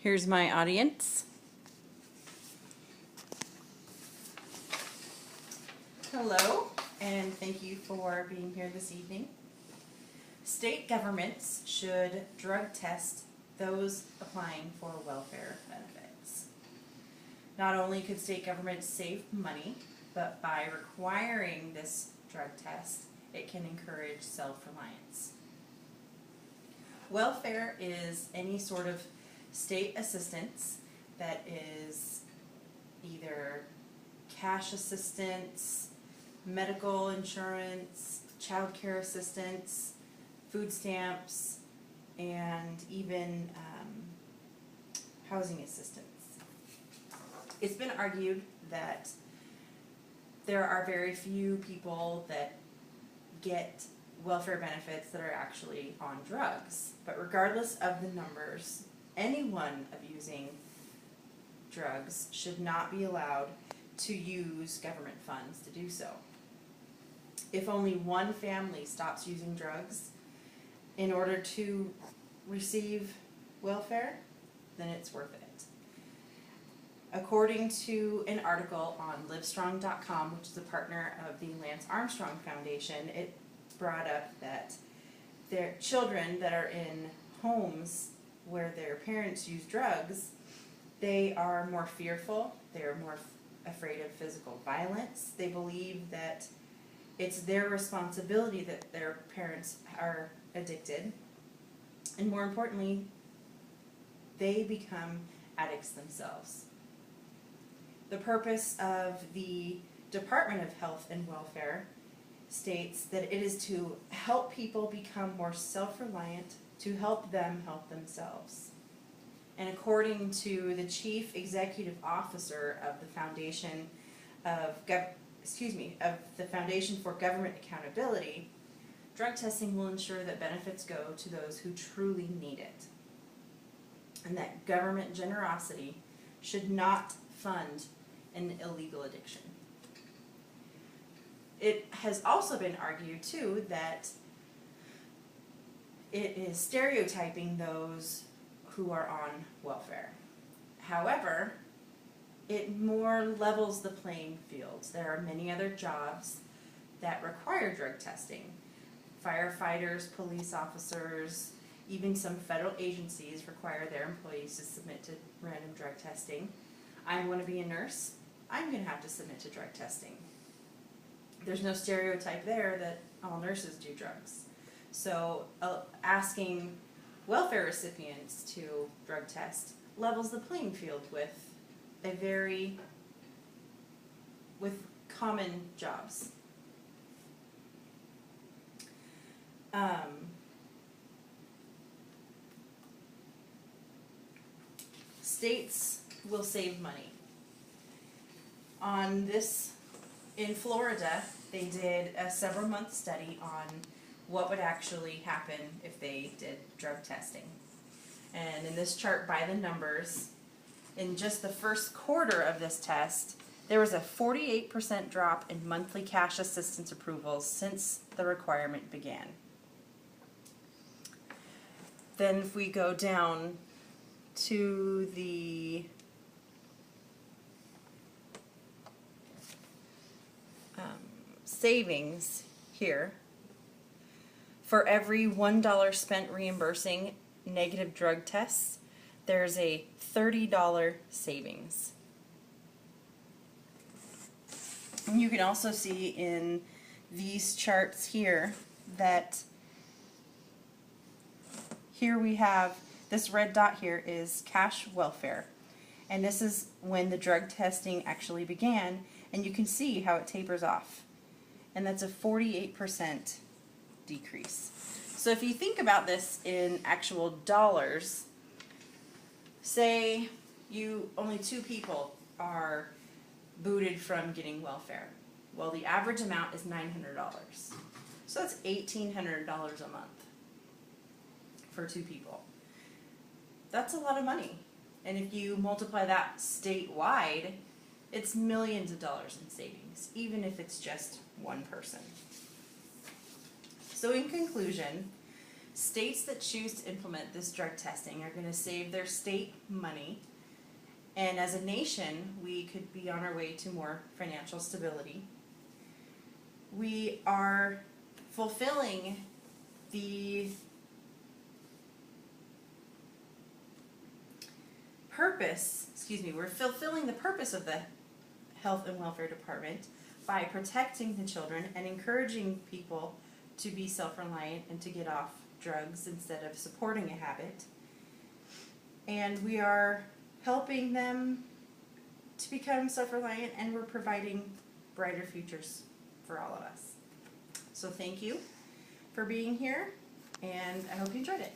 Here's my audience. Hello, and thank you for being here this evening. State governments should drug test those applying for welfare benefits. Not only could state governments save money, but by requiring this drug test, it can encourage self-reliance. Welfare is any sort of state assistance that is either cash assistance, medical insurance, child care assistance, food stamps, and even housing assistance. It's been argued that there are very few people that get welfare benefits that are actually on drugs. But regardless of the numbers, anyone abusing drugs should not be allowed to use government funds to do so. If only one family stops using drugs in order to receive welfare, then it's worth it. According to an article on Livestrong.com, which is a partner of the Lance Armstrong Foundation, it brought up that their children that are in homes where their parents use drugs, they are more fearful, they are more afraid of physical violence. They believe that it's their responsibility that their parents are addicted, and more importantly, they become addicts themselves. The purpose of the Department of Health and Welfare states that it is to help people become more self-reliant, to help them help themselves. And according to the Chief Executive Officer of the Foundation of the Foundation for Government Accountability, drug testing will ensure that benefits go to those who truly need it, and that government generosity should not fund an illegal addiction. It has also been argued, too, that it is stereotyping those who are on welfare. However, it more levels the playing field. There are many other jobs that require drug testing. Firefighters, police officers, even some federal agencies require their employees to submit to random drug testing. I want to be a nurse. I'm going to have to submit to drug testing. There's no stereotype there that all nurses do drugs. So asking welfare recipients to drug test levels the playing field with common jobs. States will save money. In Florida, they did a several-month study on what would actually happen if they did drug testing. And in this chart by the numbers, in just the first quarter of this test, there was a 48% drop in monthly cash assistance approvals since the requirement began. Then if we go down to the savings here, for every $1 spent reimbursing negative drug tests, there's a $30 savings. And you can also see in these charts here that here we have this red dot here is cash welfare, and this is when the drug testing actually began, and you can see how it tapers off, and that's a 48% decrease. So if you think about this in actual dollars, say only 2 people are booted from getting welfare. Well, the average amount is $900. So that's $1,800 a month for 2 people. That's a lot of money. And if you multiply that statewide, it's millions of dollars in savings, even if it's just one person. So in conclusion, States that choose to implement this drug testing are going to save their state money, and as a nation, we could be on our way to more financial stability. We are fulfilling the we're fulfilling the purpose of the Health and Welfare Department by protecting the children and encouraging people to be self-reliant and to get off drugs instead of supporting a habit. And we are helping them to become self-reliant, and we're providing brighter futures for all of us. So thank you for being here, and I hope you enjoyed it.